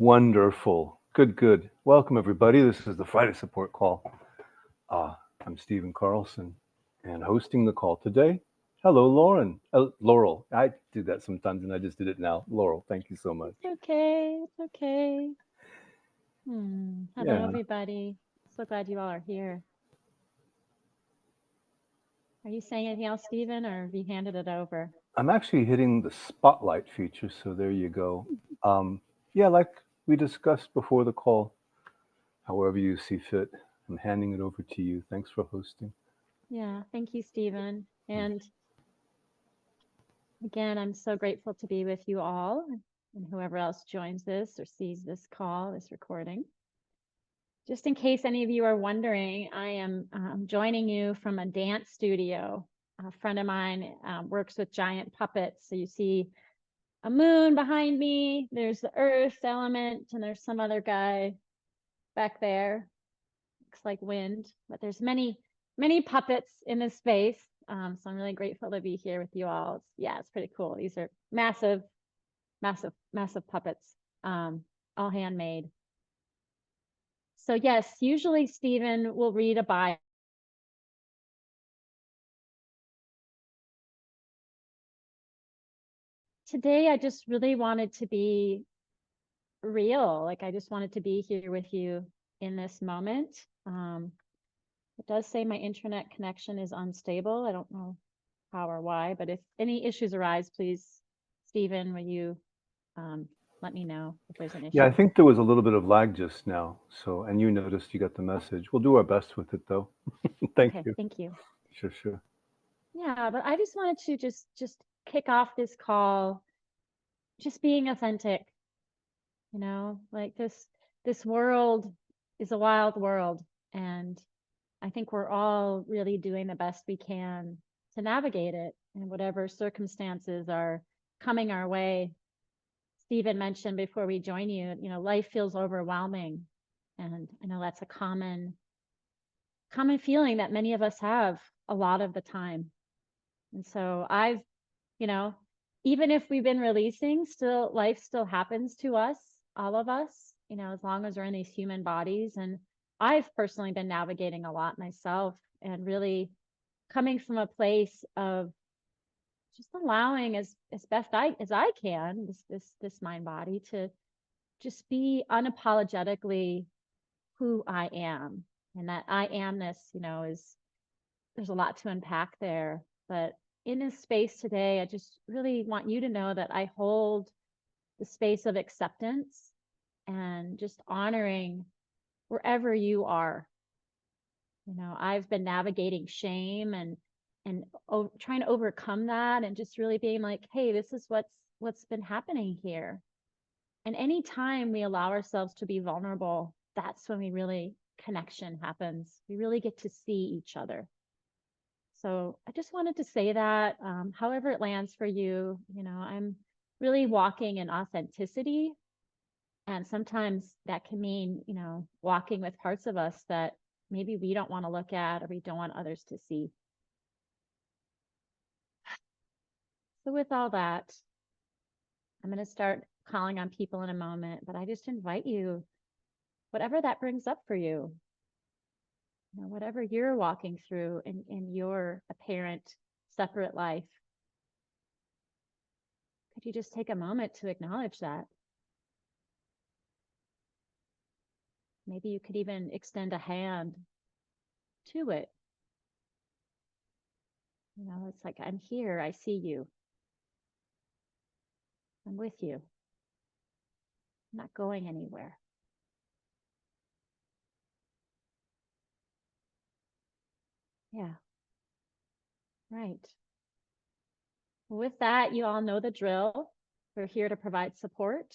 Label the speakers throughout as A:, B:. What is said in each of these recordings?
A: Wonderful. Good, good. Welcome, everybody. This is the Friday Support Call. Uh, I'm Stephen Carlson and hosting the call today. Hello, Lauren. Laurel. I do that sometimes and I just did it now. Laurel, thank you so much.
B: It's okay. It's okay. Hello,
A: Yeah,
B: everybody. So glad you all are here. Are you saying anything else, Stephen, or have you handed it over?
A: I'm actually hitting the spotlight feature, so there you go. Um, yeah, like we discussed before the call, however you see fit, I'm handing it over to you. Thanks for hosting.
B: Yeah, thank you, Stephen. And again, I'm so grateful to be with you all and whoever else joins this or sees this call, this recording. Just in case any of you are wondering, I am joining you from a dance studio. A friend of mine works with giant puppets. So you see a moon behind me, there's the earth element, and there's some other guy back there. Looks like wind, but there's many puppets in this space. So I'm really grateful to be here with you all. It's pretty cool. These are massive puppets, all handmade. So yes, usually Stephen will read a bio. Today, I just really wanted to be real. Like I just wanted to be here with you in this moment. It does say my internet connection is unstable. I don't know how or why, but if any issues arise, please, Stephen, will you let me know if there's an
A: Yeah, I
B: issue?
A: think there was a little bit of lag just now. So, and you noticed you got the message. We'll do our best with it though. Thank
B: Okay,
A: you.
B: thank you.
A: Sure, sure.
B: Yeah, but I just wanted to just kick off this call, just being authentic, like this world is a wild world, and I think we're all really doing the best we can to navigate it and whatever circumstances are coming our way. Stephen mentioned before we join you, life feels overwhelming. And I know that's a common feeling that many of us have a lot of the time. And so you know, even if we've been releasing, life still happens to us, all of us, as long as we're in these human bodies. And I've personally been navigating a lot myself and really coming from a place of just allowing as best as I can, this mind body to just be unapologetically who I am. And that I amness, is there's a lot to unpack there. But in this space today, I just really want you to know that I hold the space of acceptance and just honoring wherever you are. I've been navigating shame and trying to overcome that and just really being like, hey, this is what's been happening here. And anytime we allow ourselves to be vulnerable, that's when we really connection happens. We really get to see each other. So I just wanted to say that, however it lands for you, I'm really walking in authenticity. And sometimes that can mean, walking with parts of us that maybe we don't want to look at or we don't want others to see. So with all that, I'm going to start calling on people in a moment, but I just invite you, whatever that brings up for you, whatever you're walking through in your apparent separate life, could you just take a moment to acknowledge that? Maybe you could even extend a hand to it. It's like, I'm here, I see you, I'm with you, I'm not going anywhere. Yeah, right. With that, you all know the drill. We're here to provide support.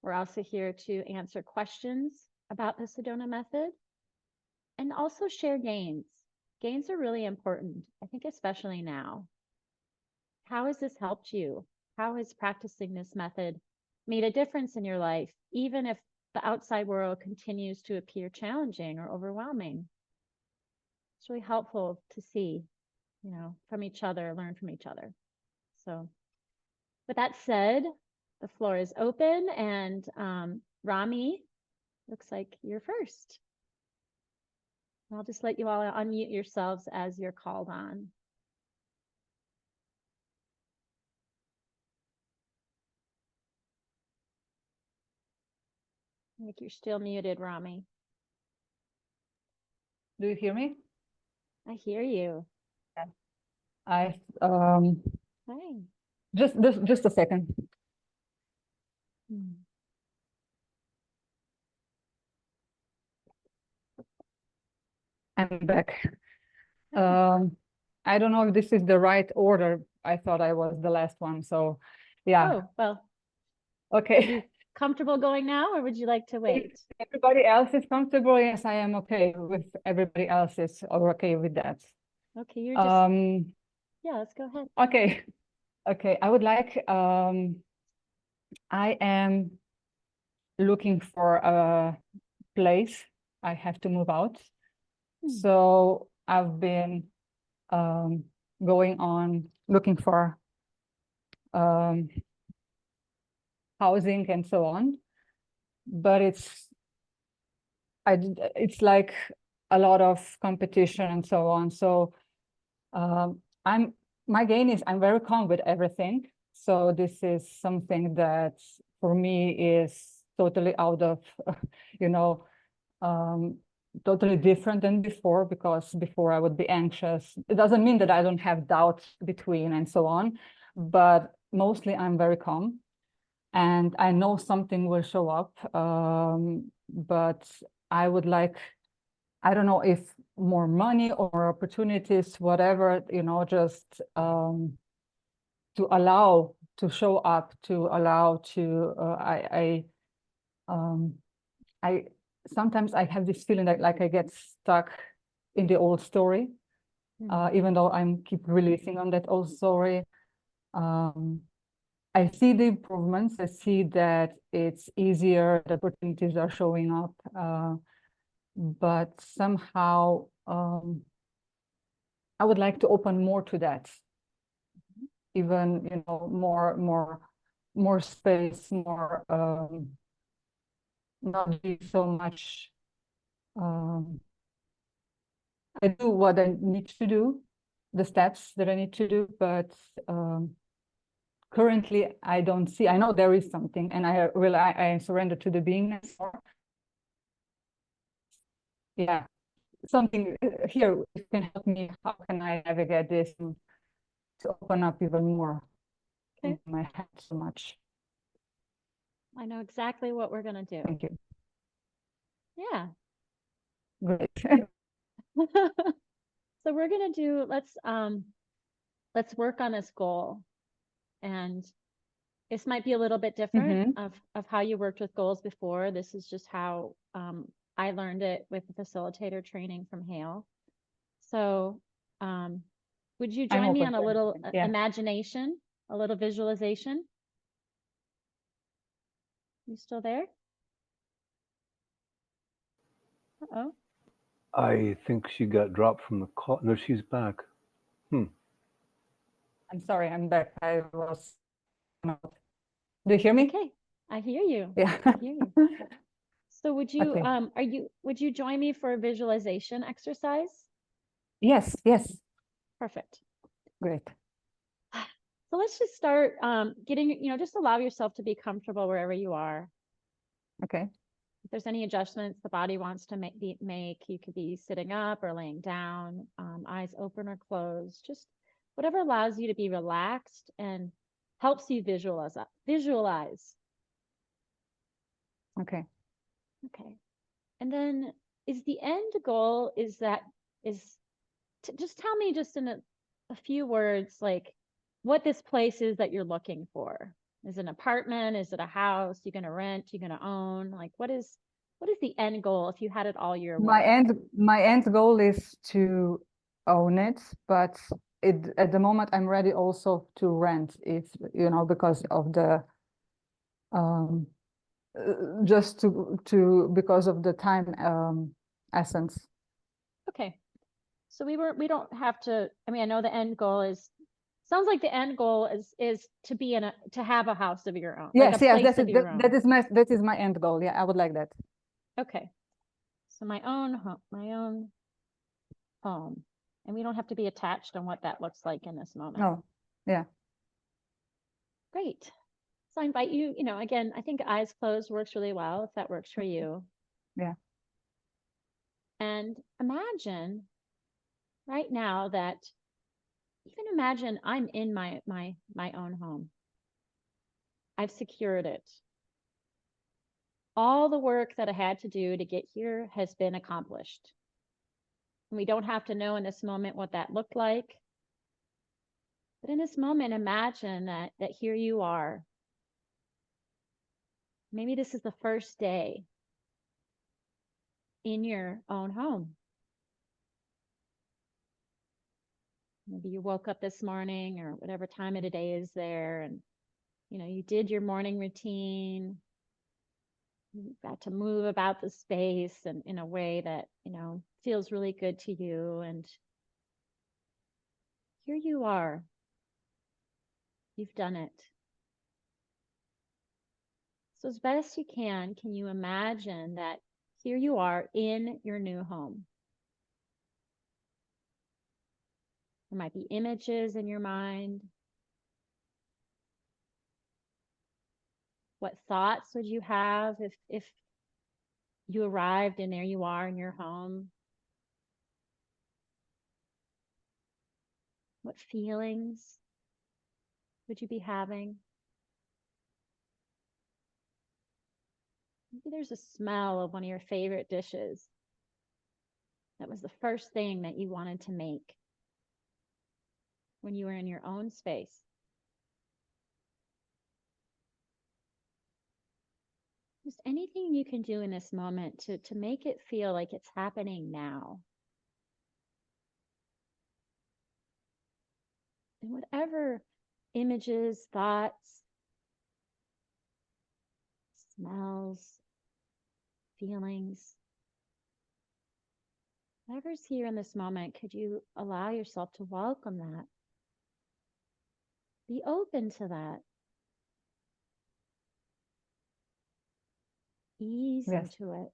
B: We're also here to answer questions about the Sedona Method and also share gains. Gains are really important, I think, especially now. How has this helped you? How has practicing this method made a difference in your life, even if the outside world continues to appear challenging or overwhelming? It's really helpful to see, from each other, learn from each other. So with that said, The floor is open, and Rami, looks like you're first. I'll just let you all unmute yourselves as you're called on. I think you're still muted, Rami.
C: Do you hear me?
B: I hear you.
C: I
B: Hi.
C: just a second. I'm back. I don't know if this is the right order. I thought I was the last one, so yeah.
B: Oh, well,
C: Okay.
B: are you comfortable going now, or would you like to wait?
C: If everybody else is comfortable, yes, I am okay with everybody else is okay with that.
B: Okay, you're just yeah, let's go ahead.
C: Okay, I would like I am looking for a place. I have to move out. So I've been going on looking for housing and so on, but it's like a lot of competition and so on. So my gain is I'm very calm with everything. So this is something that for me is totally out of, you know, totally different than before, because before I would be anxious. It doesn't mean that I don't have doubts between and so on, but mostly I'm very calm and I know something will show up. But I would like, I don't know if more money or opportunities, whatever, you know, just to allow to show up, to allow to, I sometimes I have this feeling that like I get stuck in the old story, even though I'm keep releasing on that old story. I see the improvements. I see that it's easier, the opportunities are showing up, but somehow I would like to open more to that. Even, you know, more space, more not be so much. I do what I need to do, the steps that I need to do, but currently I don't see. I know there is something, and I surrender to the beingness more. Yeah, something here can help me. How can I navigate this to open up even more in my head so much?
B: I know exactly what we're gonna do.
C: Thank you.
B: Yeah.
C: Great.
B: So we're gonna do, let's work on this goal. And this might be a little bit different of how you worked with goals before. This is just how I learned it with the facilitator training from Hale. So would you join me on a little imagination, a little visualization? You still there? Uh-oh.
A: I think she got dropped from the call. No, she's back.
C: I'm sorry, I'm back. I was. Do you hear me?
B: Okay, I hear you.
C: Yeah.
B: I hear you. So would you
C: Okay.
B: would you join me for a visualization exercise?
C: Yes.
B: Perfect.
C: Great.
B: So let's just start getting, you know, just allow yourself to be comfortable wherever you are.
C: Okay.
B: If there's any adjustments the body wants to make, you could be sitting up or laying down, eyes open or closed, just whatever allows you to be relaxed and helps you visualize.
C: Okay.
B: Okay. And then is the end goal, just tell me just in a few words, like what this place is that you're looking for. Is it an apartment? Is it a house? You're going to rent? You're going to own? Like what is the end goal if you had it all your way?
C: My end goal is to own it, but at the moment I'm ready also to rent if, you know, because of the just to because of the time essence.
B: Okay. So we don't have to, I mean, I know the end goal is sounds like the end goal is to be to have a house of your own,
C: Yes,
B: like a
C: yes,
B: place of your own.
C: that is my end goal. Yeah, I would like that.
B: Okay. So my own home. And we don't have to be attached on what that looks like in this moment.
C: No, yeah.
B: Great. So I invite you, again, I think eyes closed works really well if that works for you.
C: Yeah.
B: And imagine right now that, even imagine I'm in my own home. I've secured it. All the work that I had to do to get here has been accomplished. And we don't have to know in this moment what that looked like. But in this moment, imagine that here you are. Maybe this is the first day in your own home. Maybe you woke up this morning or whatever time of the day is there, and you did your morning routine. You got to move about the space and in a way that feels really good to you. And here you are. You've done it. So as best you can you imagine that here you are in your new home? There might be images in your mind. What thoughts would you have if you arrived and there you are in your home? What feelings would you be having? Maybe there's a smell of one of your favorite dishes. That was the first thing that you wanted to make when you were in your own space. Just anything you can do in this moment to make it feel like it's happening now. And whatever images, thoughts, smells, feelings, whatever's here in this moment, could you allow yourself to welcome that? Be open to that. Ease into it.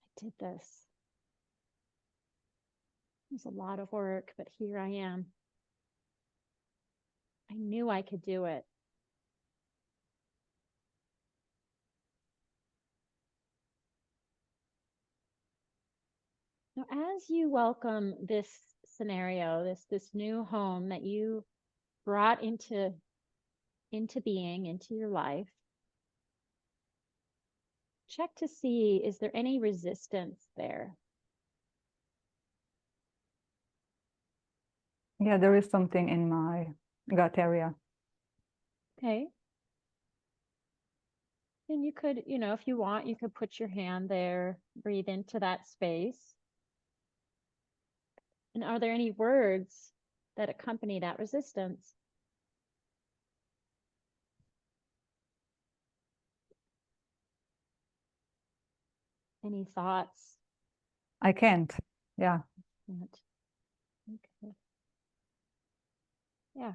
B: I did this. It was a lot of work, but here I am. I knew I could do it. Now, as you welcome this scenario, this new home that you brought into being, into your life, check to see, is there any resistance there?
C: Yeah, there is something in my gut area.
B: Okay. And you could, if you want, you could put your hand there, breathe into that space. And are there any words that accompany that resistance? Any thoughts?
C: I can't. Yeah.
B: Okay. Yeah.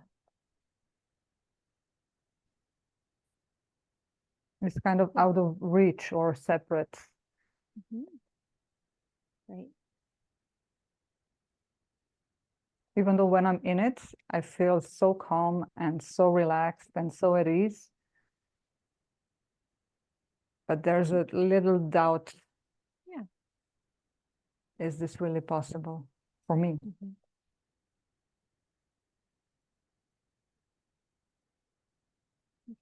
C: It's kind of out of reach or separate.
B: Right.
C: Even though when I'm in it, I feel so calm and so relaxed and so at ease. But there's a little doubt.
B: Yeah.
C: Is this really possible for me?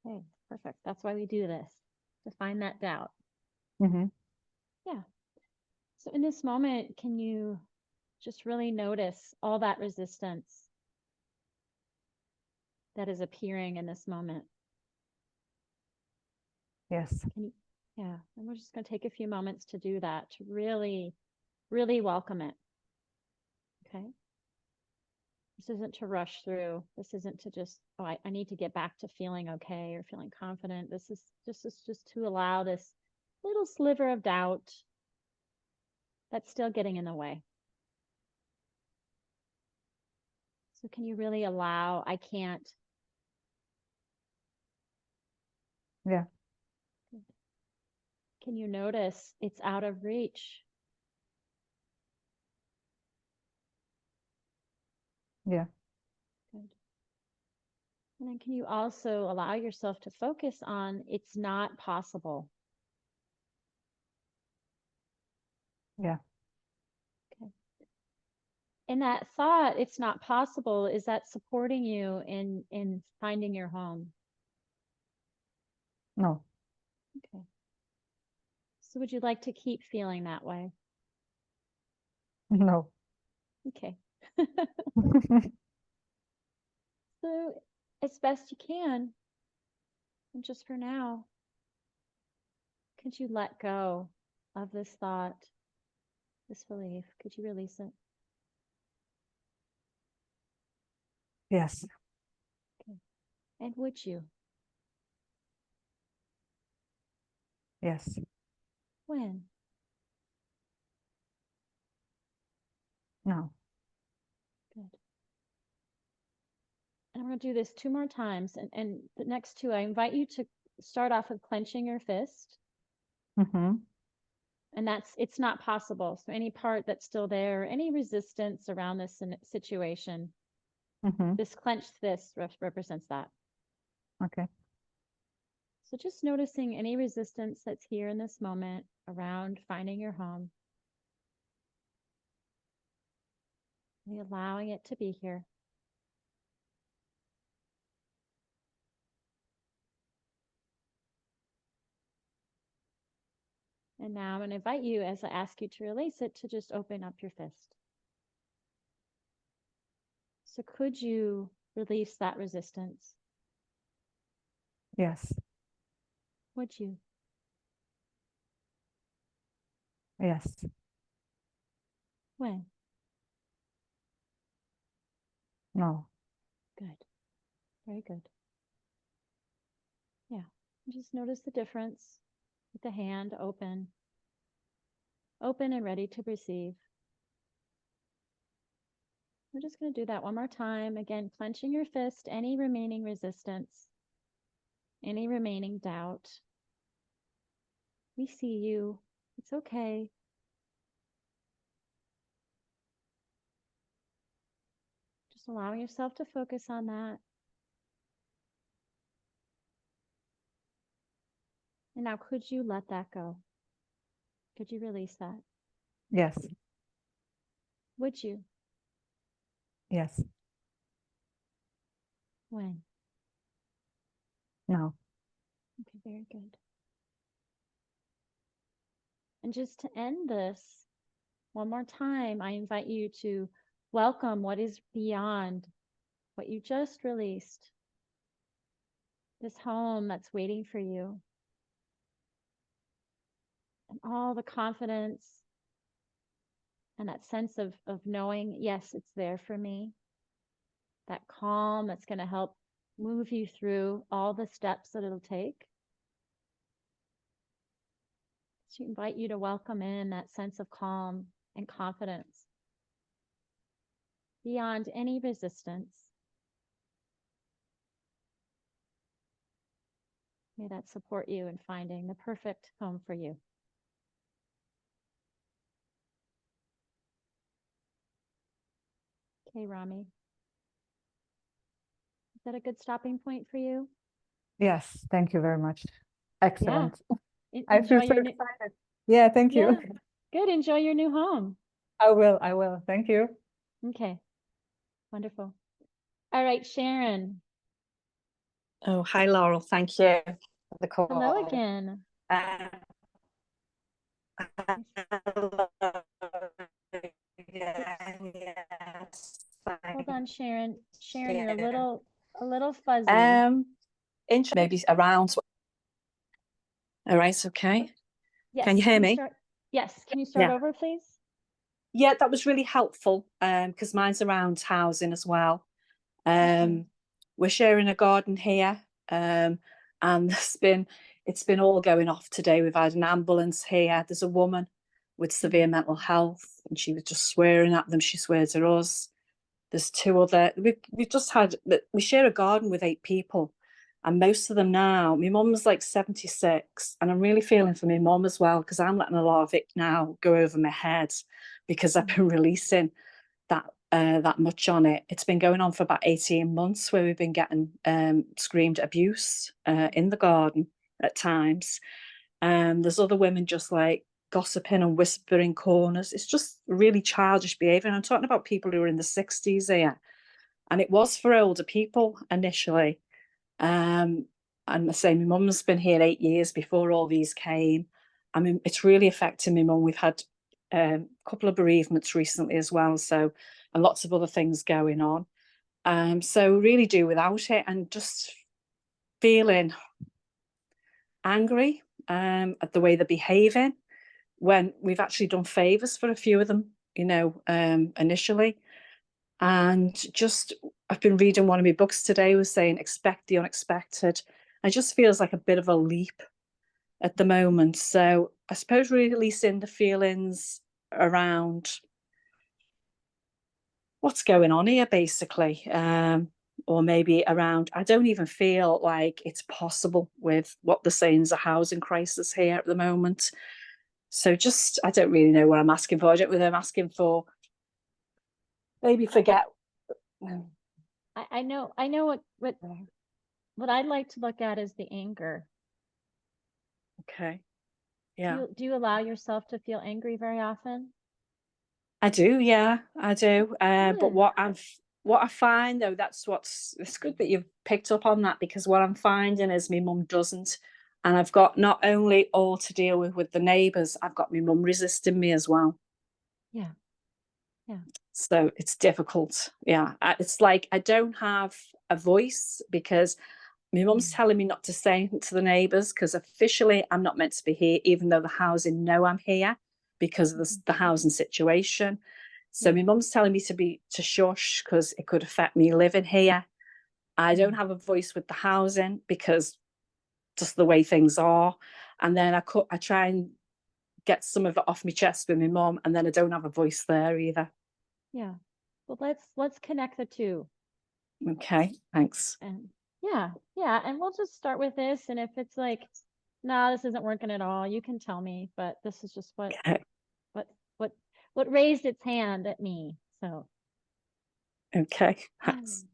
B: Okay, perfect. That's why we do this, to find that doubt. Yeah. So in this moment, can you just really notice all that resistance that is appearing in this moment?
C: Yes.
B: Yeah, and we're just going to take a few moments to do that, to really, really welcome it. Okay. This isn't to rush through. This isn't to just, oh, I need to get back to feeling okay or feeling confident. This is just to allow this little sliver of doubt that's still getting in the way. So can you really allow, I can't?
C: Yeah.
B: Can you notice it's out of reach?
C: Yeah.
B: Good. And then can you also allow yourself to focus on it's not possible?
C: Yeah.
B: Okay. And that thought, it's not possible, is that supporting you in finding your home?
C: No.
B: Okay. So would you like to keep feeling that way?
C: No.
B: Okay. So as best you can, and just for now, could you let go of this thought, this belief? Could you release it?
C: Yes.
B: Okay. And would you?
C: Yes.
B: When?
C: No.
B: Good. And I'm going to do this 2 more times. And the next 2, I invite you to start off with clenching your fist.
C: Mm-hmm.
B: And it's not possible. So any part that's still there, any resistance around this situation,
C: Mm-hmm.
B: this clenched fist represents that.
C: Okay.
B: So just noticing any resistance that's here in this moment around finding your home. And allowing it to be here. And now I'm going to invite you, as I ask you to release it, to just open up your fist. So could you release that resistance?
C: Yes.
B: Would you?
C: Yes.
B: When?
C: No.
B: Good. Very good. Yeah. Just notice the difference with the hand open. Open and ready to receive. We're just going to do that one more time. Again, clenching your fist, any remaining resistance, any remaining doubt. We see you. It's okay. Just allowing yourself to focus on that. And now, could you let that go? Could you release that?
C: Yes.
B: Would you?
C: Yes.
B: When?
C: No.
B: Okay, very good. And just to end this, one more time, I invite you to welcome what is beyond what you just released. This home that's waiting for you. And all the confidence and that sense of knowing, yes, it's there for me. That calm that's going to help move you through all the steps that it'll take. So I invite you to welcome in that sense of calm and confidence beyond any resistance. May that support you in finding the perfect home for you. Okay, Rami. Is that a good stopping point for you?
C: Yes. Thank you very much. Excellent. I
B: Enjoy
C: feel so
B: your new,
C: excited. Yeah. Thank you.
B: yeah, good. Enjoy your new home.
C: I will. I will. Thank you.
B: Okay, wonderful. All right, Sharon.
D: Oh, hi, Laurel. Thank you for the call.
B: Hello again.
D: Hello. Yes,
B: Hold on, Sharon. Sharon,
D: you.
B: you're a little fuzzy.
D: Maybe around. All right, okay.
B: Yes.
D: Can you hear me?
B: Yes. Can you start
D: Yeah.
B: over, please?
D: Yeah, that was really helpful because mine's around housing as well.
B: Okay.
D: We're sharing a garden here, and it's been all going off today. We've had an ambulance here. There's a woman with severe mental health, and she was just swearing at them. She swears at us. There's two other. We just had. We share a garden with 8 people, and most of them now. My mum's like 76, and I'm really feeling for my mum as well, because I'm letting a lot of it now go over my head because I've been releasing that much on it. It's been going on for about 18 months where we've been getting screamed abuse in the garden at times. There's other women just like gossiping and whispering corners. It's just really childish behaviour. And I'm talking about people who are in the 60s here. And it was for older people initially. And I say my mum's been here 8 years before all these came. I mean, it's really affecting my mum. We've had a couple of bereavements recently as well, so, and lots of other things going on. So really do without it, and just feeling angry at the way they're behaving when we've actually done favours for a few of them, initially. And just, I've been reading one of my books today, was saying expect the unexpected. It just feels like a bit of a leap at the moment. So I suppose releasing the feelings around what's going on here, basically, or maybe around, I don't even feel like it's possible with what they're saying is a housing crisis here at the moment. So just, I don't really know what I'm asking for. I don't know what I'm asking for. Maybe forget.
B: I know what I'd like to look at is the anger.
D: Okay. Yeah.
B: Do you allow yourself to feel angry very often?
D: I do, yeah, I do. But
B: Good.
D: what I find though, it's good that you've picked up on that, because what I'm finding is my mum doesn't. And I've got not only all to deal with the neighbours, I've got my mum resisting me as well.
B: Yeah. Yeah.
D: So it's difficult. Yeah. It's like I don't have a voice, because my mum's telling me not to say anything to the neighbours, because officially I'm not meant to be here, even though the housing know I'm here because of the housing situation. So my mum's telling me to shush because it could affect me living here. I don't have a voice with the housing because just the way things are. And then I try and get some of it off my chest with my mum, and then I don't have a voice there either.
B: Yeah. Well, let's connect the two.
D: Okay, thanks.
B: And yeah, and we'll just start with this. And if it's like, no, this isn't working at all, you can tell me. But this is just what raised its hand at me. So
D: okay, thanks.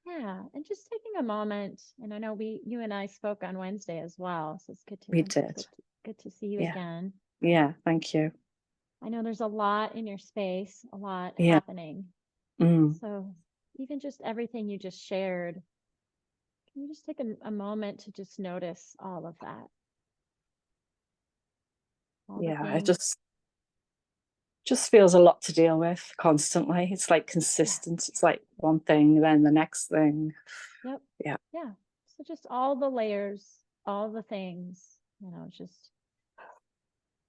B: Yeah, and just taking a moment. And I know you and I spoke on Wednesday as well, so it's good to
D: We did.
B: good to see you again.
D: Yeah, thank you.
B: I know there's a lot in your space, a lot
D: Yeah.
B: happening.
D: Mm.
B: So even just everything you just shared, can you just take a moment to just notice all of that?
D: Yeah, it just feels a lot to deal with constantly. It's like consistent. It's like one thing, then the next thing.
B: Yep.
D: Yeah.
B: Yeah. So just all the layers, all the things, just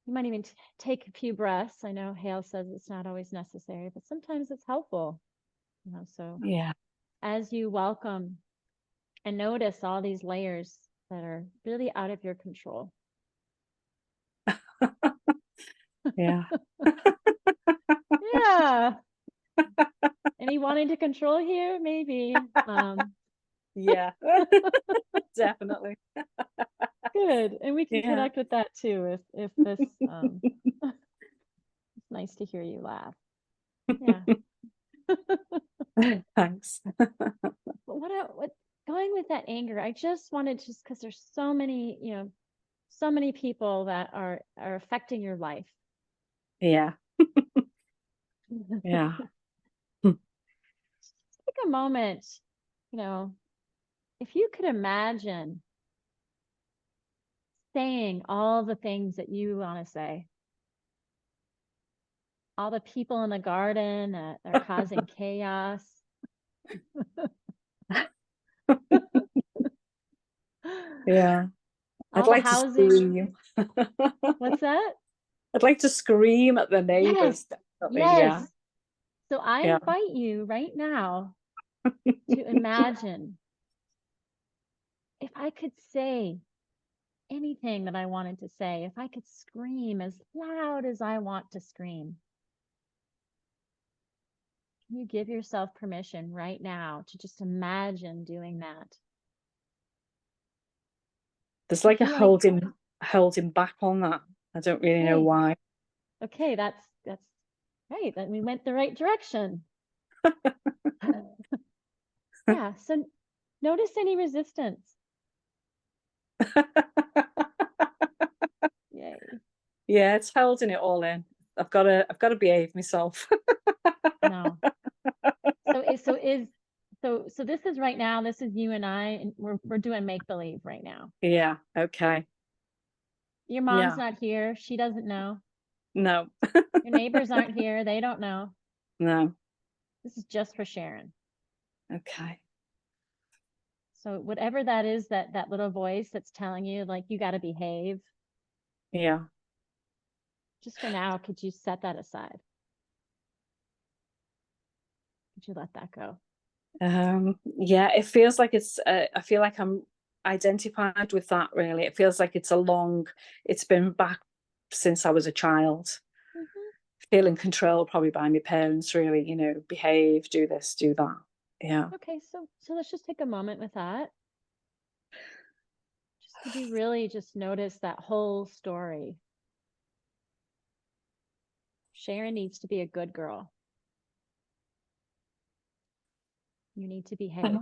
B: you might even take a few breaths. I know Hale says it's not always necessary, but sometimes it's helpful, so
D: Yeah.
B: as you welcome and notice all these layers that are really out of your control.
D: Yeah.
B: Yeah. Any wanting to control here? Maybe.
D: Yeah. Definitely.
B: Good. And we can
D: Yeah.
B: connect with that too if this it's nice to hear you laugh. Yeah.
D: Thanks.
B: But what going with that anger, I just wanted because there's so many, so many people that are affecting your life.
D: Yeah. Yeah.
B: Take a moment, if you could imagine saying all the things that you want to say, all the people in the garden that are causing chaos.
D: Yeah.
B: All
D: I'd
B: the
D: like
B: housing.
D: to scream.
B: What's that?
D: I'd like to scream at the neighbors.
B: Yes.
D: Yeah.
B: So I invite you right now to imagine if I could say anything that I wanted to say, if I could scream as loud as I want to scream. You give yourself permission right now to just imagine doing that.
D: There's like a
B: Feeling-
D: holding back on that. I don't really know
B: Okay.
D: why.
B: Okay, that's right. That we went the right direction. Yeah, so notice any resistance. Yay.
D: Yeah, it's holding it all in. I've got to behave myself.
B: No. So this is right now, this is you and I, and we're doing make believe right now.
D: Yeah, okay.
B: Your mom's
D: Yeah.
B: not here. She doesn't know.
D: No.
B: Your neighbors aren't here. They don't know.
D: No.
B: This is just for Sharon.
D: Okay.
B: So whatever that is, that little voice that's telling you like you got to behave,
D: Yeah.
B: just for now, could you set that aside? Could you let that go?
D: Yeah, it feels like I feel like I'm identified with that really. It feels like it's been back since I was a child. Feeling controlled probably by my parents, really, you know, behave, do this, do that. Yeah.
B: Okay, so let's just take a moment with that. Just could you really just notice that whole story? Sharon needs to be a good girl. You need to behave.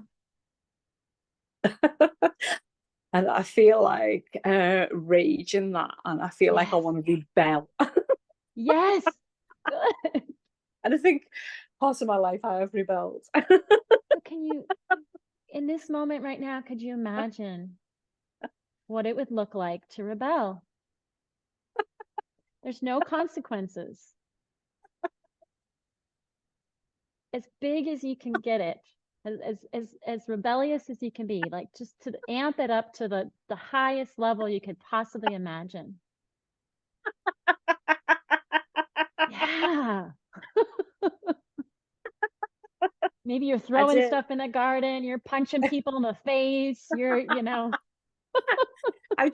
D: And I feel like rage in that, and I feel like I
B: Yes.
D: want to rebel.
B: Yes. Good.
D: And I think part of my life I have rebelled.
B: So can you, in this moment right now, could you imagine what it would look like to rebel? There's no consequences. As big as you can get it, as rebellious as you can be, like just to amp it up to the highest level you could possibly imagine. Yeah. Maybe you're throwing stuff in the garden, you're punching people in the face, you're, you know.
D: I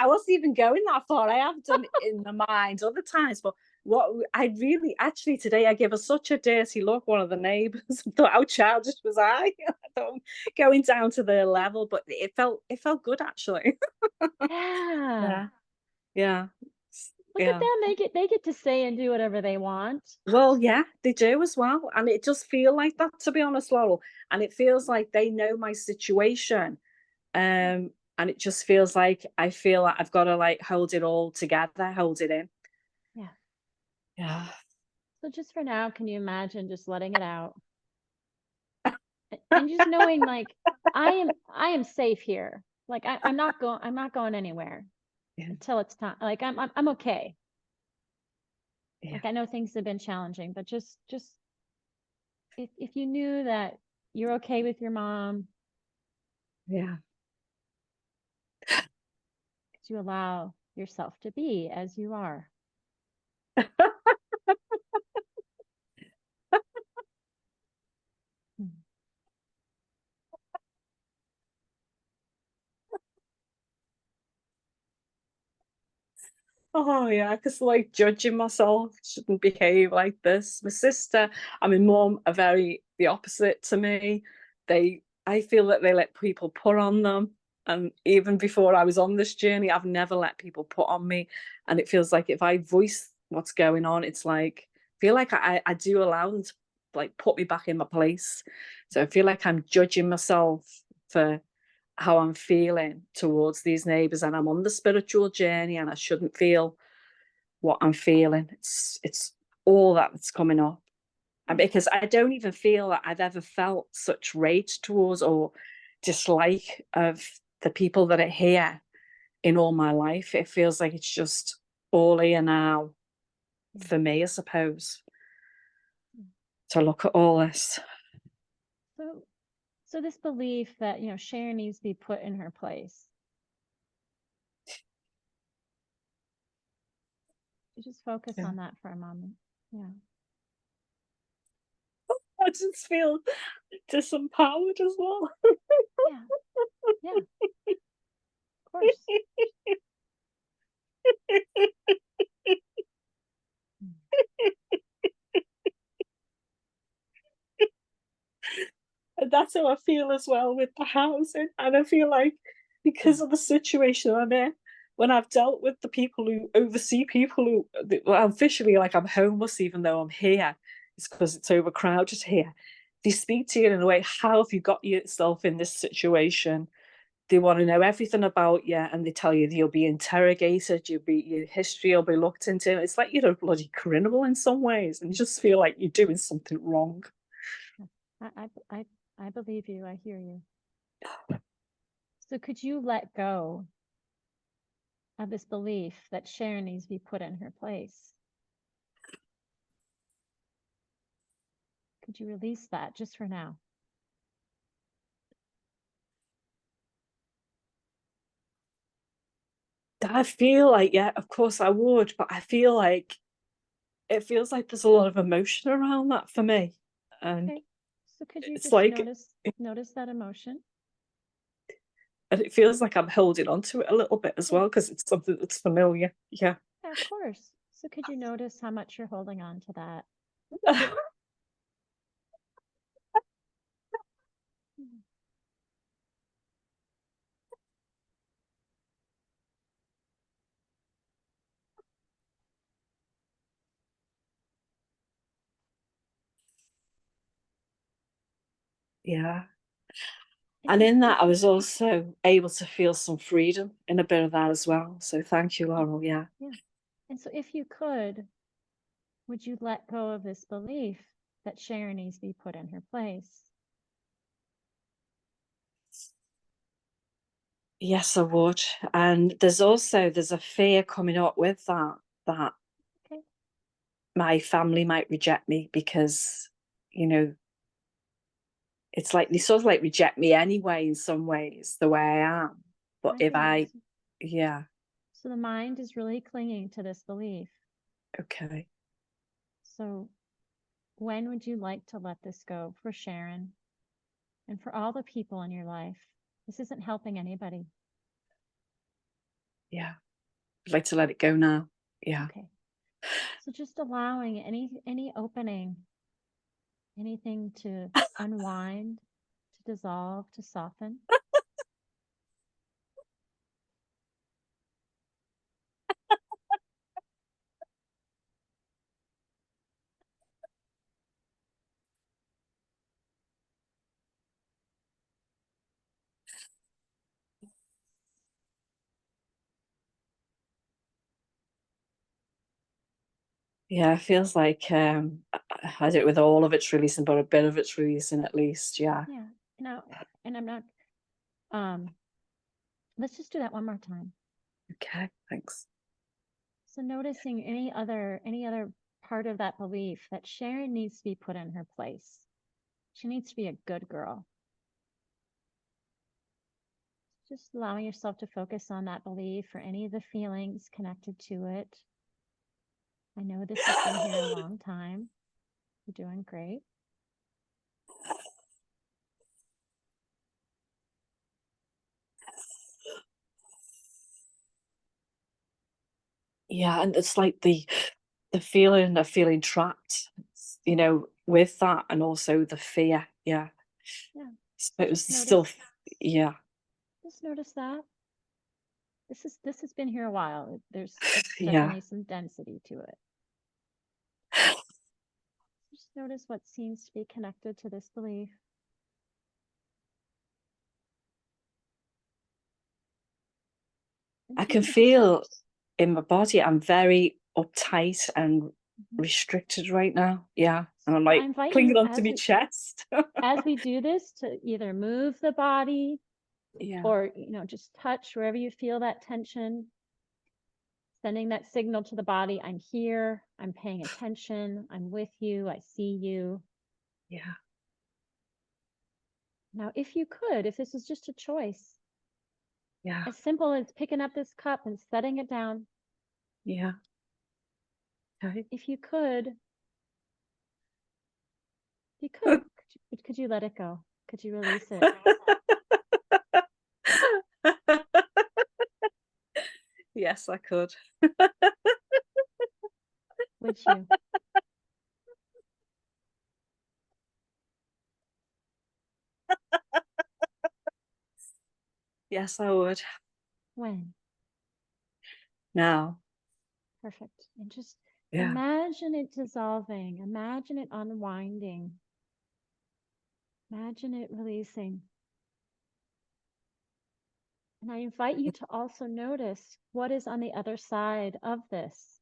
D: wasn't even going that far. I have done it in my mind other times, but what I really actually today I gave her such a dirty look, one of the neighbours, and thought how childish was I? I thought going down to their level, but it felt good actually.
B: Yeah.
D: Yeah.
B: Look at them. They get to say and do whatever they want.
D: Well, yeah, they do as well. And it does feel like that, to be honest, Laurel. And it feels like they know my situation. And it just feels like I feel like I've got to like hold it all together, hold it in.
B: Yeah.
D: Yeah.
B: So just for now, can you imagine just letting it out? And just knowing like I am safe here. Like I'm not going anywhere until it's time. Like I'm okay.
D: Yeah.
B: Like I know things have been challenging, but just if you knew that you're okay with your mom,
D: Yeah.
B: to allow yourself to be as you are.
D: Oh yeah, because like judging myself, shouldn't behave like this. My sister and my mum are very the opposite to me. I feel that they let people put on them. And even before I was on this journey, I've never let people put on me. And it feels like if I voice what's going on, it's like I feel like I do allow them to like put me back in my place. So I feel like I'm judging myself for how I'm feeling towards these neighbours, and I'm on the spiritual journey and I shouldn't feel what I'm feeling. It's all that's coming up. And because I don't even feel that I've ever felt such rage towards or dislike of the people that are here in all my life. It feels like it's just all here now for me, I suppose, to look at all this.
B: So this belief that, you know, Sharon needs to be put in her place. You just focus on that for a moment. Yeah.
D: I just feel disempowered as well.
B: Yeah. Yeah. Of course.
D: that's how I feel as well with the housing. And I feel like because of the situation I'm in, when I've dealt with the people who oversee people who, well, officially, like I'm homeless, even though I'm here, it's because it's overcrowded here. They speak to you in a way, how have you got yourself in this situation? They want to know everything about you, and they tell you that you'll be interrogated, your history will be looked into. It's like you're a bloody criminal in some ways, and you just feel like you're doing something wrong.
B: I believe you. I hear you. So could you let go of this belief that Sharon needs to be put in her place? Could you release that just for now?
D: I feel like, yeah, of course I would, but I feel like it feels like there's a lot of emotion around that for me. And
B: okay. So could you
D: it's
B: just
D: like,
B: notice that emotion?
D: and it feels like I'm holding on to it a little bit as well, because it's something that's familiar. Yeah.
B: Yeah, of course. So could you notice how much you're holding on to that?
D: Yeah. And in that, I was also able to feel some freedom in a bit of that as well. So thank you, Laurel. Yeah.
B: Yeah. And so if you could, would you let go of this belief that Sharon needs to be put in her place?
D: Yes, I would. And there's a fear coming up with that
B: okay.
D: my family might reject me because, it's like they sort of like reject me anyway in some ways, the way I am. But yeah.
B: So the mind is really clinging to this belief.
D: Okay.
B: So when would you like to let this go for Sharon and for all the people in your life? This isn't helping anybody.
D: Yeah. I'd like to let it go now. Yeah.
B: Okay. So just allowing any opening, anything to unwind, to dissolve, to soften.
D: Yeah, it feels like I did it with all of its releasing, but a bit of its releasing at least. Yeah.
B: Yeah. And I'm not, let's just do that one more time.
D: Okay, thanks.
B: So noticing any other part of that belief that Sharon needs to be put in her place. She needs to be a good girl. Just allowing yourself to focus on that belief or any of the feelings connected to it. I know this has been here a long time. You're doing great.
D: Yeah, and it's like the feeling of feeling trapped, with that, and also the fear. Yeah.
B: Yeah.
D: So it was still, yeah.
B: Just notice that. This has been here a while. There's
D: Yeah.
B: definitely some density to it. Just notice what seems to be connected to this belief.
D: I can feel in my body I'm very uptight and restricted right now. Yeah. And I'm like clinging onto my chest.
B: As we do this, to either move the body,
D: yeah,
B: or just touch wherever you feel that tension, sending that signal to the body. I'm here, I'm paying attention, I'm with you, I see you.
D: Yeah.
B: Now, if you could, if this is just a choice,
D: yeah,
B: as simple as picking up this cup and setting it down.
D: Yeah. Okay.
B: If you could, could you let it go? Could you release it?
D: Yes, I could.
B: Would you?
D: Yes, I would.
B: When?
D: Now.
B: Perfect. And just
D: Yeah.
B: imagine it dissolving. Imagine it unwinding. Imagine it releasing. And I invite you to also notice what is on the other side of this.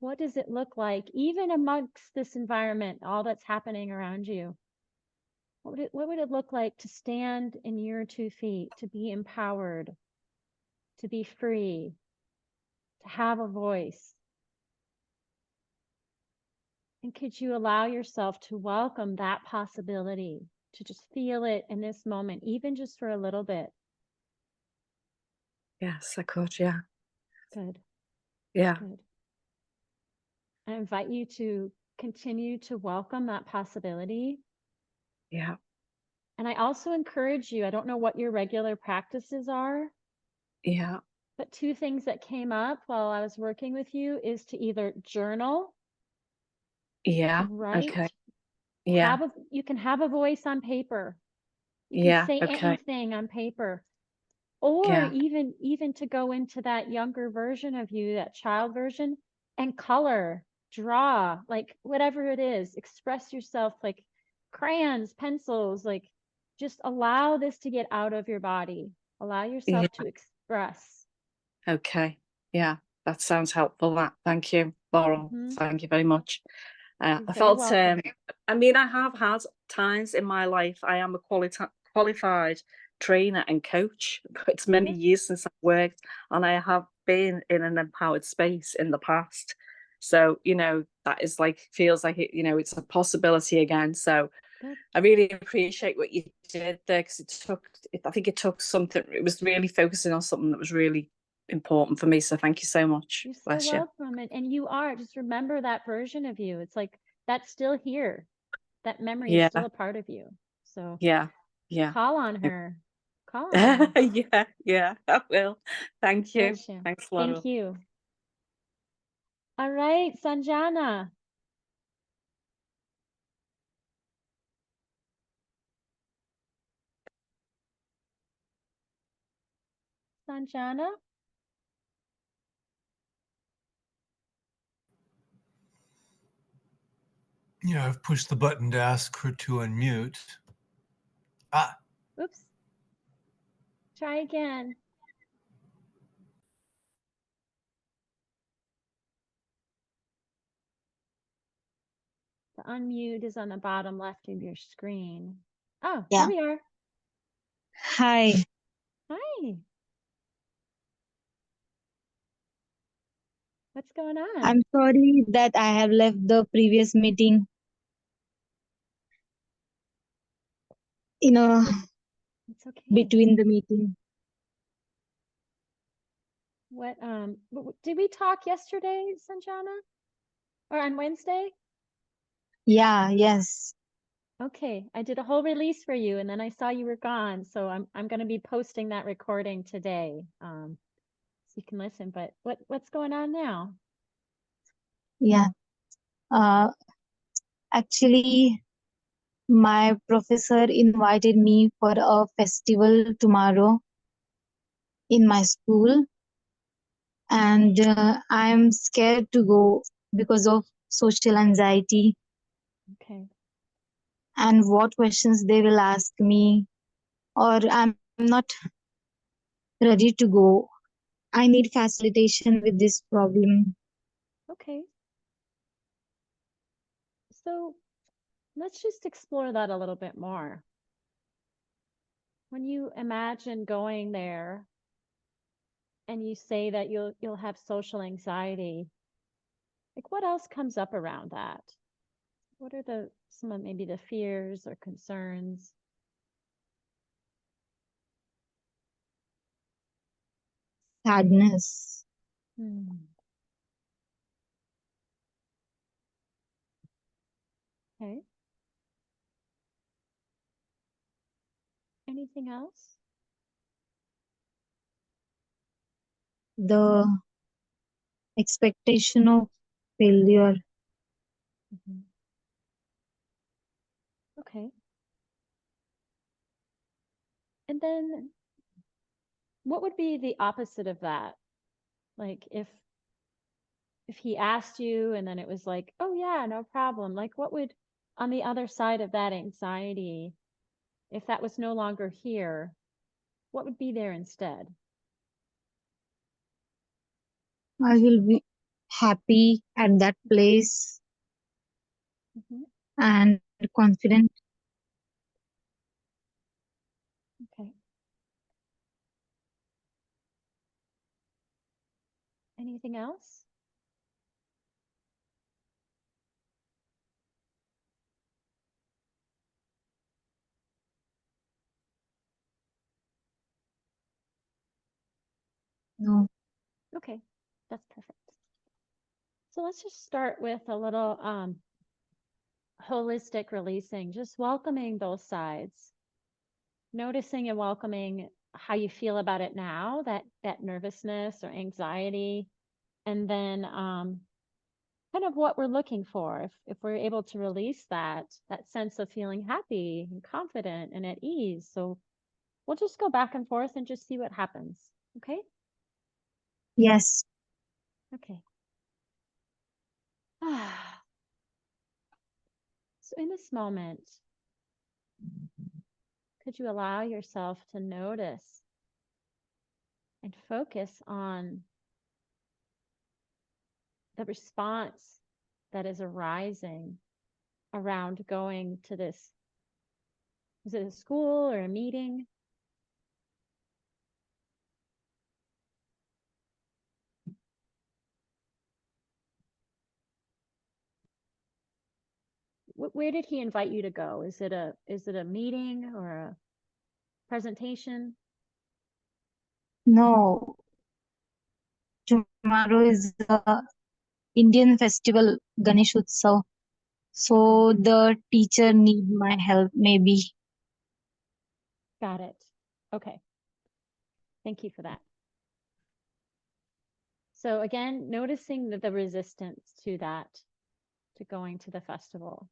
B: What does it look like, even amongst this environment, all that's happening around you? What would it look like to stand in your 2 feet, to be empowered, to be free, to have a voice? And could you allow yourself to welcome that possibility, to just feel it in this moment, even just for a little bit?
D: Yes, I could. Yeah.
B: Good.
D: Yeah.
B: Good. I invite you to continue to welcome that possibility.
D: Yeah.
B: And I also encourage you, I don't know what your regular practices are,
D: Yeah.
B: but 2 things that came up while I was working with you is to either journal,
D: Yeah.
B: write,
D: Okay. Yeah.
B: you can have a voice on paper. You can
D: Yeah.
B: say
D: Okay.
B: anything on paper. Or
D: Yeah.
B: even to go into that younger version of you, that child version, and color, draw, like whatever it is, express yourself, like crayons, pencils, like just allow this to get out of your body. Allow
D: Yeah.
B: yourself to express.
D: Okay. Yeah. That sounds helpful. Thank you, Laurel.
B: Mhm.
D: Thank you very much.
B: You're
D: I
B: very
D: felt,
B: welcome.
D: I mean, I have had times in my life, I am a qualified trainer and coach, but it's many
B: Yeah.
D: years since I've worked, and I have been in an empowered space in the past. So, that is like, feels like it, it's a possibility again. So
B: Good.
D: I really appreciate what you did there, because I think it took something, it was really focusing on something that was really important for me. So thank you so much.
B: You're so
D: Bless you.
B: welcome. And you are, just remember that version of you. It's like that's still here. That memory is
D: Yeah.
B: still a part of you. So
D: Yeah. Yeah.
B: call on her. Call on her.
D: Yeah, yeah, I will. Thank you.
B: Bless you.
D: Thanks, Laurel.
B: Thank you. All right, Sanjana. Sanjana?
E: Yeah, I've pushed the button to ask her to unmute. Ah,
B: Oops. Try again. The unmute is on the bottom left of your screen. Oh,
F: Yeah.
B: here we are.
F: Hi.
B: Hi. What's going on?
F: I'm sorry that I have left the previous meeting.
B: It's okay.
F: Between the meeting.
B: What did we talk yesterday, Sanjana? Or on Wednesday?
F: Yeah, yes.
B: Okay, I did a whole release for you and then I saw you were gone. So I'm going to be posting that recording today. So you can listen, but what's going on now?
F: Yeah. Actually, my professor invited me for a festival tomorrow in my school, and I'm scared to go because of social anxiety
B: Okay.
F: and what questions they will ask me, or I'm not ready to go. I need facilitation with this problem.
B: Okay. So let's just explore that a little bit more. When you imagine going there and you say that you'll have social anxiety, like what else comes up around that? What are some of maybe the fears or concerns?
F: Sadness.
B: Okay. Anything else?
F: The expectation of failure.
B: Okay. And then what would be the opposite of that? Like if he asked you and then it was like, oh yeah, no problem. Like what would on the other side of that anxiety, if that was no longer here, what would be there instead?
F: I will be happy at that place
B: Mhm.
F: and confident.
B: Okay. Anything else?
F: No.
B: Okay, that's perfect. So let's just start with a little holistic releasing, just welcoming both sides, noticing and welcoming how you feel about it now, that nervousness or anxiety, and then kind of what we're looking for. If we're able to release that sense of feeling happy and confident and at ease. So we'll just go back and forth and just see what happens. Okay?
F: Yes.
B: Okay. So in this moment, could you allow yourself to notice and focus on the response that is arising around going to this? Is it a school or a meeting? Where did he invite you to go? Is it a meeting or a presentation?
F: No. Tomorrow is the Indian festival Ganesh Utsav. So the teacher need my help maybe.
B: Got it. Okay. Thank you for that. So again, noticing the resistance to that, to going to the festival.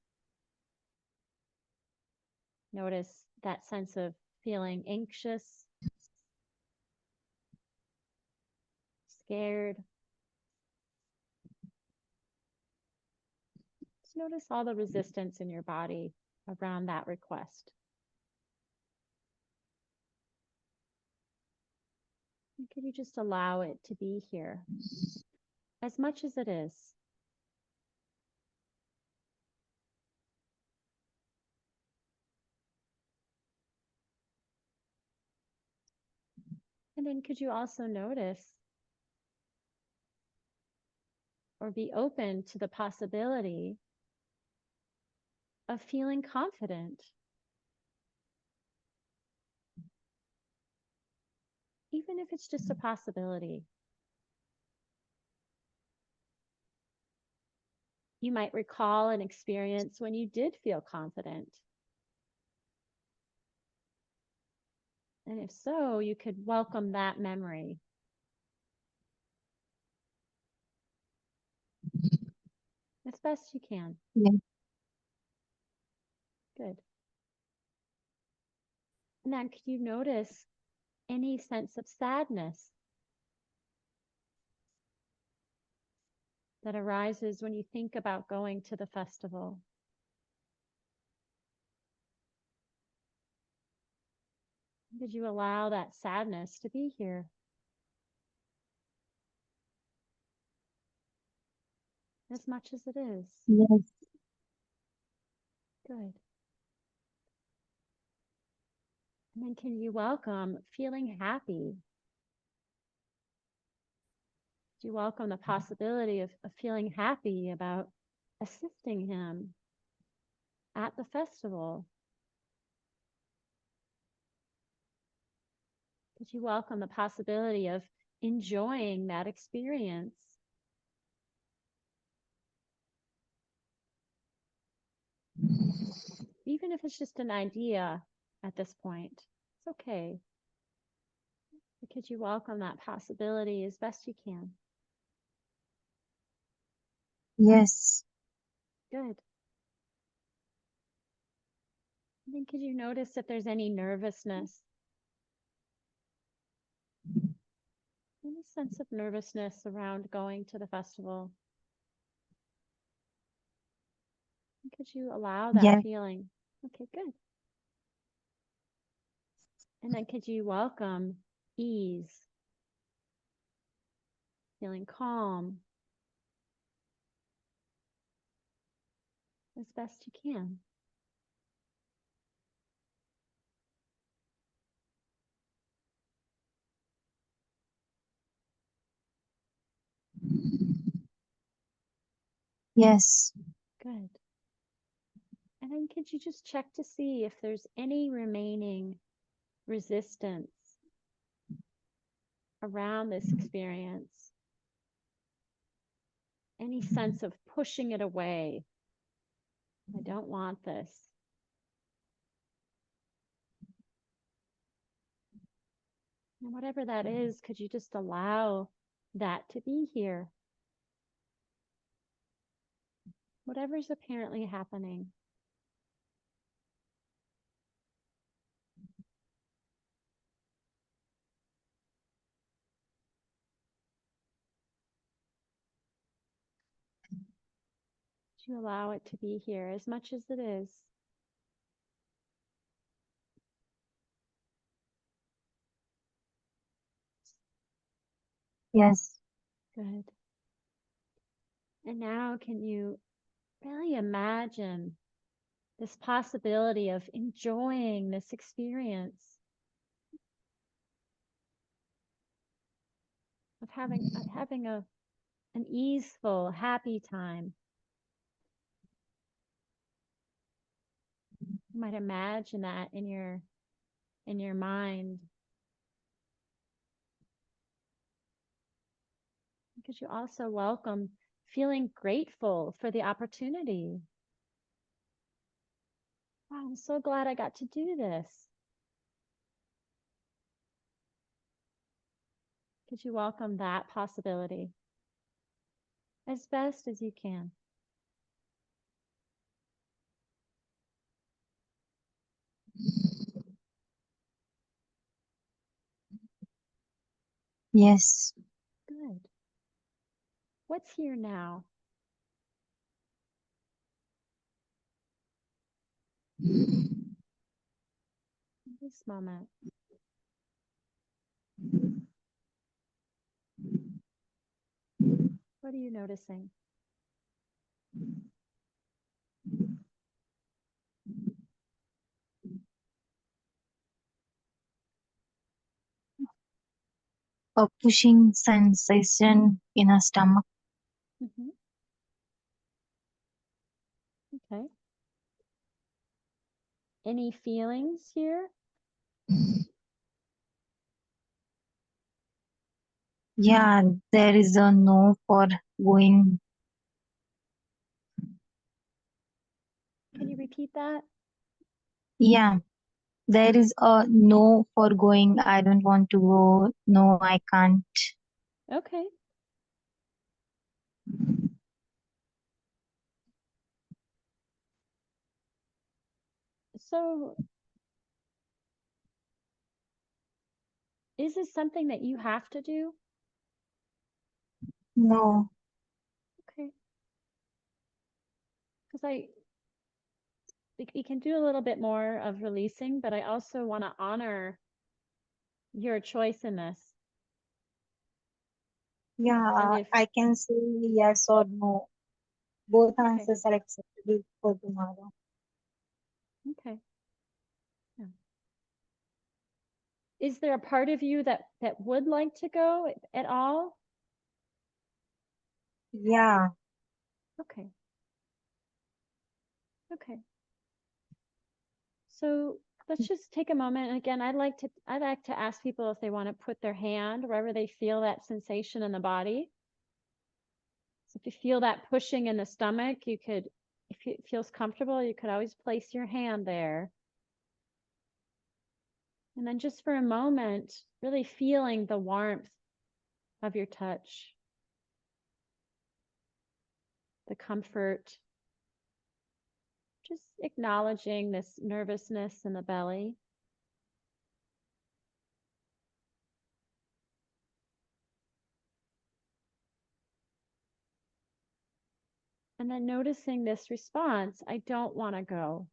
B: Notice that sense of feeling anxious, scared. Just notice all the resistance in your body around that request. And can you just allow it to be here as much as it is? And then could you also notice or be open to the possibility of feeling confident, even if it's just a possibility? You might recall an experience when you did feel confident. And if so, you could welcome that memory. As best you can.
F: Yeah.
B: Good. And then could you notice any sense of sadness that arises when you think about going to the festival? Did you allow that sadness to be here? As much as it is.
F: Yes.
B: Good. And then can you welcome feeling happy? Do you welcome the possibility of feeling happy about assisting him at the festival? Did you welcome the possibility of enjoying that experience? Even if it's just an idea at this point, it's okay. Because you welcome that possibility as best you can.
F: Yes.
B: Good. And then could you notice if there's any nervousness Any sense of nervousness around going to the festival? Could you allow that
F: Yes.
B: feeling? Okay, good. And then could you welcome ease, feeling calm as best you can?
F: Yes.
B: Good. And then could you just check to see if there's any remaining resistance around this experience? Any sense of pushing it away? I don't want this. And whatever that is, could you just allow that to be here? Whatever's apparently happening. You allow it to be here as much as it is.
F: Yes.
B: Good. And now can you really imagine this possibility of enjoying this experience, of having an easeful, happy time? You might imagine that in your mind. Because you also welcome feeling grateful for the opportunity. Wow, I'm so glad I got to do this. Could you welcome that possibility as best as you can?
F: Yes.
B: Good. What's here now? In this moment. What are you noticing?
F: A pushing sensation in a stomach.
B: Mm-hmm. Okay. Any feelings here?
F: Yeah, there is a no for going.
B: Can you repeat that?
F: Yeah, there is a no for going. I don't want to go. No, I can't.
B: Okay. So is this something that you have to do?
F: No.
B: Okay. Because we can do a little bit more of releasing, but I also want to honor your choice in this.
F: Yeah,
B: And if
F: I can say yes or no. Both
B: Okay.
F: answers are acceptable for tomorrow.
B: Okay. Yeah. Is there a part of you that would like to go at all?
F: Yeah.
B: Okay. Okay. So let's just take a moment. And again, I'd like to ask people if they want to put their hand wherever they feel that sensation in the body. So if you feel that pushing in the stomach, you could, if it feels comfortable, you could always place your hand there. And then just for a moment, really feeling the warmth of your touch, the comfort, just acknowledging this nervousness in the belly. And then noticing this response, I don't want to go.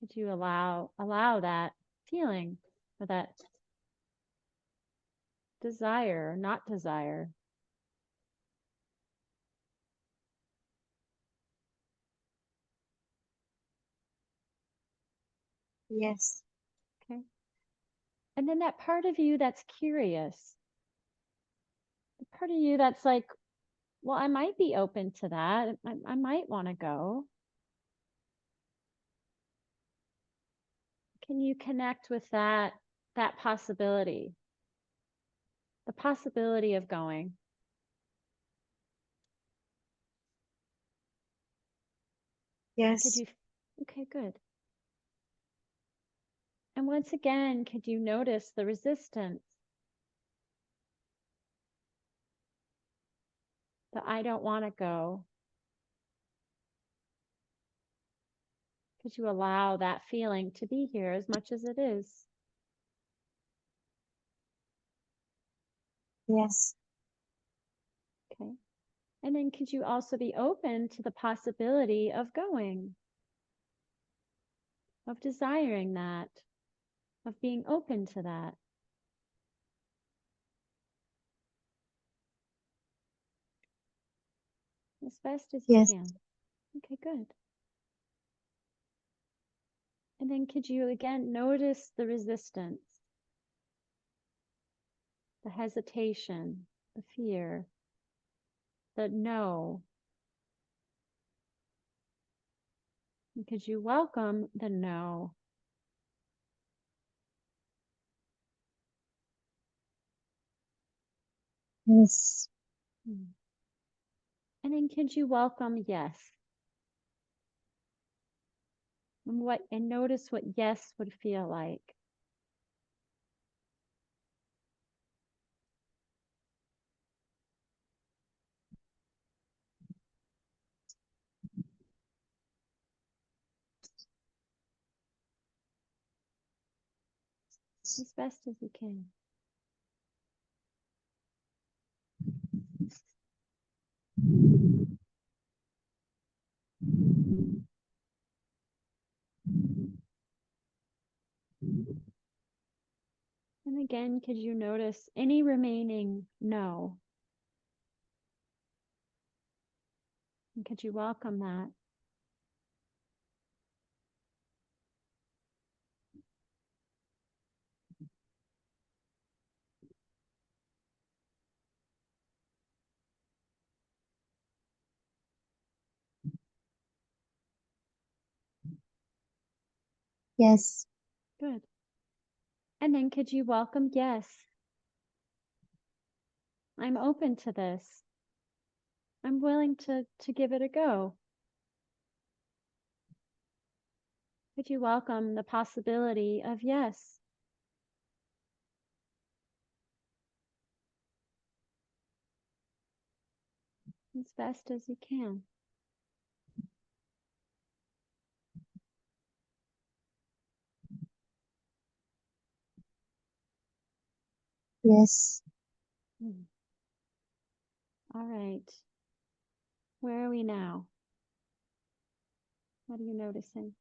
B: Could you allow that feeling or that desire or not desire?
F: Yes.
B: Okay. And then that part of you that's curious, the part of you that's like, well, I might be open to that. I might want to go. Can you connect with that possibility? The possibility of going.
F: Yes.
B: Could you? Okay, good. And once again, could you notice the resistance? The I don't want to go. Could you allow that feeling to be here as much as it is?
F: Yes.
B: Okay. And then could you also be open to the possibility of going, of desiring that, of being open to that? As best as you
F: Yes.
B: can. Okay, good. And then could you again notice the resistance, the hesitation, the fear, the no? And could you welcome the no?
F: Yes.
B: And then could you welcome yes? And notice what yes would feel like. As best as you can. And again, could you notice any remaining no? And could you welcome that?
F: Yes.
B: Good. And then could you welcome yes? I'm open to this. I'm willing to give it a go. Could you welcome the possibility of yes? As best as you can.
F: Yes.
B: All right. Where are we now? What are you noticing?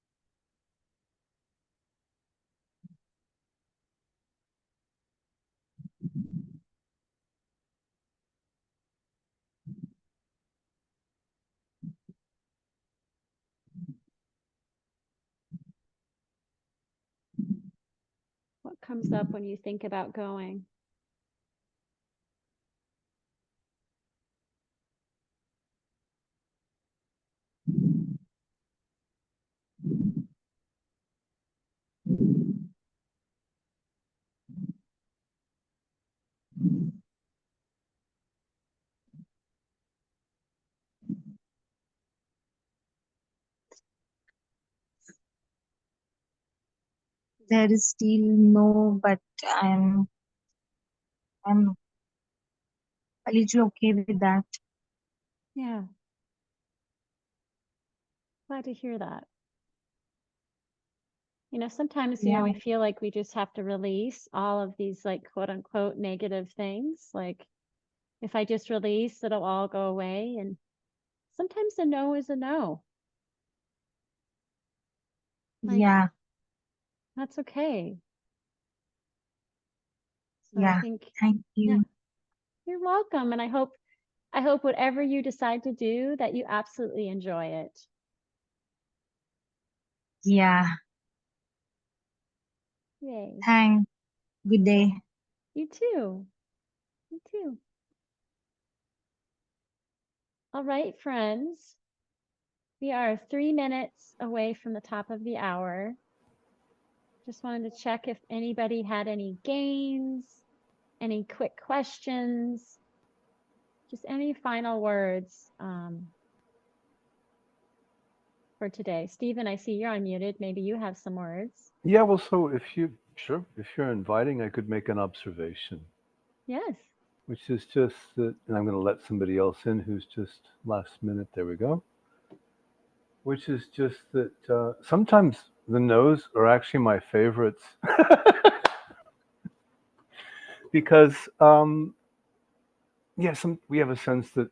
B: What comes up when you think about going?
F: There is still no, but I'm a little okay with that.
B: Yeah. Glad to hear that. You know, sometimes,
F: Yeah.
B: we feel like we just have to release all of these like quote unquote negative things. Like, if I just release, it'll all go away. And sometimes a no is a no. Like,
F: Yeah.
B: that's okay. So I
F: Yeah.
B: think,
F: Thank
B: yeah,
F: you.
B: you're welcome. And I hope whatever you decide to do, that you absolutely enjoy it.
F: Yeah.
B: Yay.
F: Thanks. Good day.
B: You too. You too. All right, friends. We are 3 minutes away from the top of the hour. Just wanted to check if anybody had any gains, any quick questions, just any final words for today. Stephen, I see you're unmuted. Maybe you have some words.
A: Yeah, well, so if you're inviting, I could make an observation,
B: Yes.
A: which is just that, and I'm going to let somebody else in who's just last minute. There we go. Which is just that sometimes the no's are actually my favorites because we have a sense that,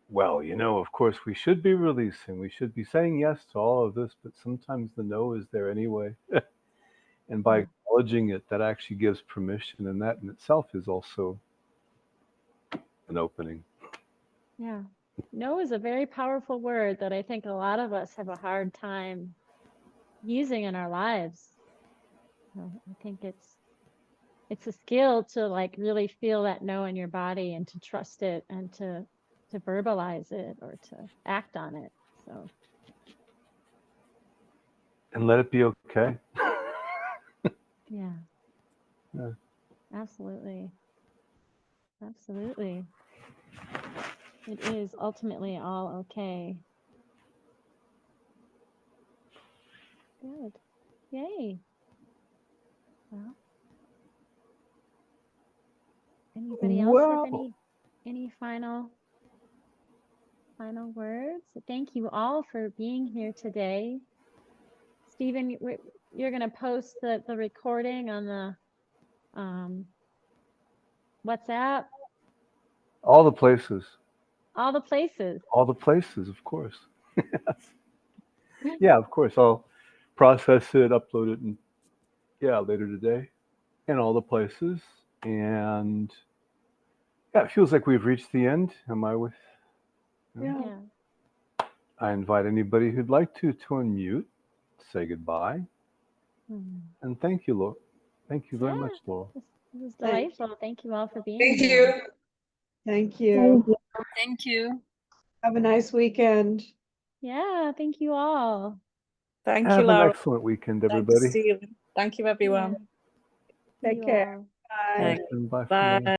A: well, of course we should be releasing, we should be saying yes to all of this, but sometimes the no is there anyway. And by acknowledging it, that actually gives permission, and that in itself is also an opening.
B: Yeah. No is a very powerful word that I think a lot of us have a hard time using in our lives. I think it's a skill to like really feel that no in your body and to trust it and to verbalize it or to act on it. So,
A: And let it be okay.
B: yeah.
A: Yeah.
B: Absolutely. Absolutely. It is ultimately all okay. Good. Yay. Well, anybody else have any final words? Thank you all for being here today. Stephen, you're going to post the recording on the WhatsApp?
A: All the places.
B: All the places.
A: All the places, of course. Yeah, of course. I'll process it, upload it, and later today, in all the places. And yeah, it feels like we've reached the end. Am I with?
B: Yeah.
A: I invite anybody who'd like to unmute, say goodbye, and thank you, Laura. Thank you very much, Laura.
B: This was delightful. Thank you all for being
G: Thank
B: here.
G: you. Thank you.
C: Thank you.
G: Have a nice weekend.
B: Yeah, thank you all.
D: Thank
A: Have
D: you,
A: an
D: Laura.
A: excellent weekend,
D: Nice to
A: everybody.
D: see you. Thank you, everyone.
B: Yeah. See
G: Take
B: you
G: care.
B: all.
G: Bye.
D: Thanks.
A: And bye for
D: Bye.
A: now.